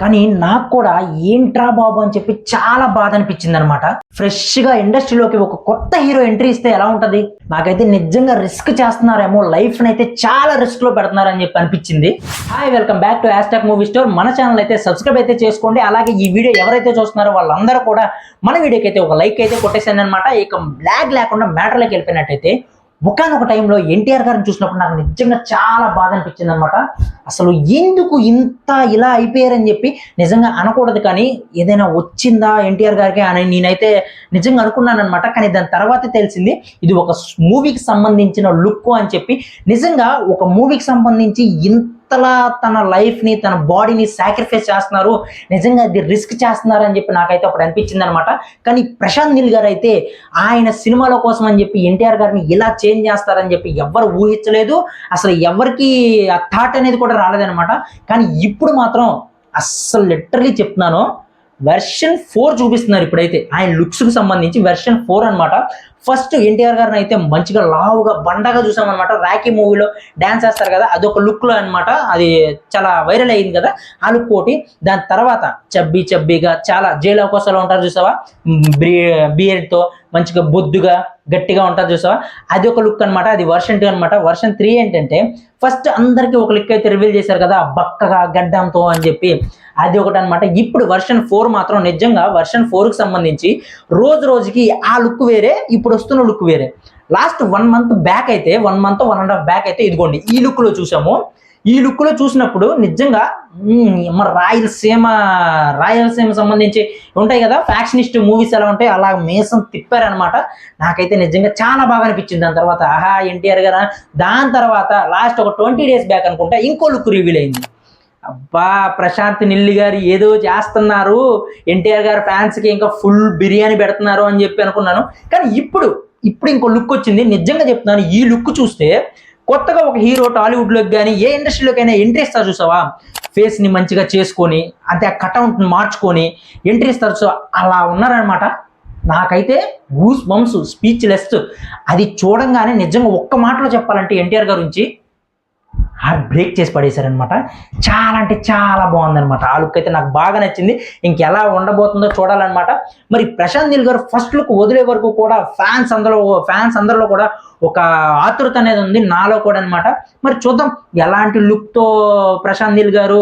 కానీ నాకు కూడా ఏంట్రా బాబు అని చెప్పి చాలా బాధ అనిపించింది అనమాట. ఫ్రెష్గా ఇండస్ట్రీలోకి ఒక కొత్త హీరో ఎంట్రీ ఇస్తే ఎలా ఉంటుంది? నాకైతే నిజంగా రిస్క్ చేస్తున్నారేమో, లైఫ్ని అయితే చాలా రిస్క్లో పెడుతున్నారని చెప్పి అనిపించింది. Hi, welcome back to hashtag movie story. మన ఛానల్ అయితే సబ్స్క్రైబ్ అయితే చేసుకోండి. అలాగే ఈ వీడియో ఎవరైతే చూస్తున్నారో వాళ్ళందరూ కూడా మన వీడియోకి అయితే ఒక లైక్ అయితే కొట్టేసాను అనమాట. ఇక బ్లాగ్ లేకుండా మ్యాటర్లోకి వెళ్ళిపోయినట్టయితే, ఒకానొక టైంలో ఎన్టీఆర్ గారిని చూసినప్పుడు నాకు నిజంగా చాలా బాధ అనిపించింది అనమాట. అసలు ఎందుకు ఇంత ఇలా అయిపోయారని చెప్పి నిజంగా అనకూడదు, కానీ ఏదైనా వచ్చిందా ఎన్టీఆర్ గారికి అని నేనైతే నిజంగా అనుకున్నాను అనమాట. కానీ దాని తర్వాతే తెలిసింది ఇది ఒక మూవీకి సంబంధించిన లుక్ అని చెప్పి. నిజంగా ఒక మూవీకి సంబంధించి ఇంతలా తన లైఫ్ని, తన బాడీని సాక్రిఫైస్ చేస్తున్నారు, నిజంగా అది రిస్క్ చేస్తున్నారు అని చెప్పి నాకైతే అప్పుడు అనిపించింది అనమాట. కానీ ప్రశాంత్ నీల్ గారు అయితే ఆయన సినిమాల కోసం అని చెప్పి ఎన్టీఆర్ గారిని ఇలా చేంజ్ చేస్తారని చెప్పి ఎవ్వరు ఊహించలేదు. అసలు ఎవరికి ఆ థాట్ అనేది కూడా రాలేదనమాట. కానీ ఇప్పుడు మాత్రం అస్సలు లిటరలీ చెప్తున్నాను, వెర్షన్ 4 చూపిస్తున్నారు ఇప్పుడైతే ఆయన లుక్స్కి సంబంధించి. వెర్షన్ 4 అనమాట. ఫస్ట్ ఎన్టీఆర్ గారిని అయితే మంచిగా లావుగా బండగా చూసామన్నమాట. రాకీ మూవీలో డ్యాన్స్ చేస్తారు కదా, అదొక లుక్లో అనమాట. అది చాలా వైరల్ అయింది కదా, ఆ లుక్ ఒకటి. దాని తర్వాత చబ్బీగా చాలా జైలు అవకాశాలు ఉంటారు చూసావా, బియర్డ్తో మంచిగా బొద్దుగా గట్టిగా ఉంటుంది చూసావా, అది ఒక లుక్ అనమాట. అది వెర్షన్ 2 అనమాట. వెర్షన్ 3 ఏంటంటే, ఫస్ట్ అందరికీ ఒక లుక్ అయితే రివీల్ చేశారు కదా, బక్కగా గడ్డంతో అని చెప్పి, అది ఒకటి అనమాట. ఇప్పుడు వెర్షన్ 4 మాత్రం నిజంగా వెర్షన్ 4కి సంబంధించి రోజు రోజుకి ఆ లుక్ వేరే, ఇప్పుడు వస్తున్న లుక్ వేరే. లాస్ట్ 1 మంత్ బ్యాక్ అయితే, 1 మంత్ 1.5 బ్యాక్ అయితే ఇదిగోండి ఈ లుక్లో చూసాము. ఈ లుక్లో చూసినప్పుడు నిజంగా మన రాయలసీమ సంబంధించి ఉంటాయి కదా ఫ్యాక్షనిస్ట్ మూవీస్ ఎలా ఉంటాయి, అలా మేసం తిప్పారనమాట. నాకైతే నిజంగా చాలా బాగా అనిపించింది. దాని తర్వాత ఆహా ఎన్టీఆర్ గారు. దాని తర్వాత లాస్ట్ ఒక 20 డేస్ బ్యాక్ అనుకుంటా ఇంకో లుక్ రివీల్ అయింది. అబ్బా, ప్రశాంత్ నీల్ గారు ఏదో చేస్తున్నారు, ఎన్టీఆర్ గారు ఫ్యాన్స్కి ఇంకా ఫుల్ బిర్యానీ పెడుతున్నారు అని చెప్పి అనుకున్నాను. కానీ ఇప్పుడు ఇంకో లుక్ వచ్చింది. నిజంగా చెప్తున్నాను, ఈ లుక్ చూస్తే కొత్తగా ఒక హీరో టాలీవుడ్లోకి కానీ ఏ ఇండస్ట్రీలోకైనా ఎంట్రీ ఇస్తారు చూసావా, ఫేస్ని మంచిగా చేసుకొని అంటే ఆ కటౌట్ని మార్చుకొని ఎంట్రీ ఇస్తారు చూసా, అలా ఉన్నారనమాట. నాకైతే గూస్ బంప్స్, స్పీచ్ లెస్. అది చూడంగానే నిజంగా ఒక్క మాటలో చెప్పాలంటే ఎన్టీఆర్ గారి గురించి హార్ట్ బ్రేక్ చేసి పడేశారనమాట. చాలా అంటే చాలా బాగుందనమాట. ఆ లుక్ అయితే నాకు బాగా నచ్చింది. ఇంకెలా ఉండబోతుందో చూడాలన్నమాట. మరి ప్రశాంత్ నీల్ గారు ఫస్ట్ లుక్ వదిలే వరకు కూడా ఫ్యాన్స్ అందరిలో కూడా ఒక ఆతృత అనేది ఉంది, నాలో కూడా అనమాట. మరి చూద్దాం ఎలాంటి లుక్తో ప్రశాంత్ నీల్ గారు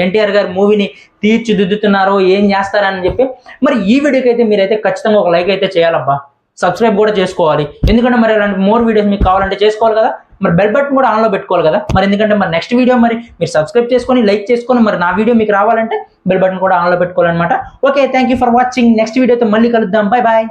ఎన్టీఆర్ గారు మూవీని తీర్చిదిద్దుతున్నారో, ఏం చేస్తారని చెప్పి. మరి ఈ వీడియోకి అయితే మీరైతే ఖచ్చితంగా ఒక లైక్ అయితే చేయాలబ్బా, సబ్స్క్రైబ్ కూడా చేసుకోవాలి. ఎందుకంటే మరి అలాంటి మోర్ వీడియోస్ మీకు కావాలంటే చేసుకోవాలి కదా, మరి బెల్ బటన్ కూడా ఆన్లో పెట్టుకోవాలి కదా. మరి ఎందుకంటే మరి నెక్స్ట్ వీడియో మరి మీరు సబ్స్క్రైబ్ చేసుకొని లైక్ చేసుకొని మరి నా వీడియో మీకు రావాలంటే బెల్ బటన్ కూడా ఆన్లో పెట్టుకోవాలన్నమాట. Okay, thank you for watching. Next వీడియోతో మళ్ళీ కలుద్దాం. Bye bye.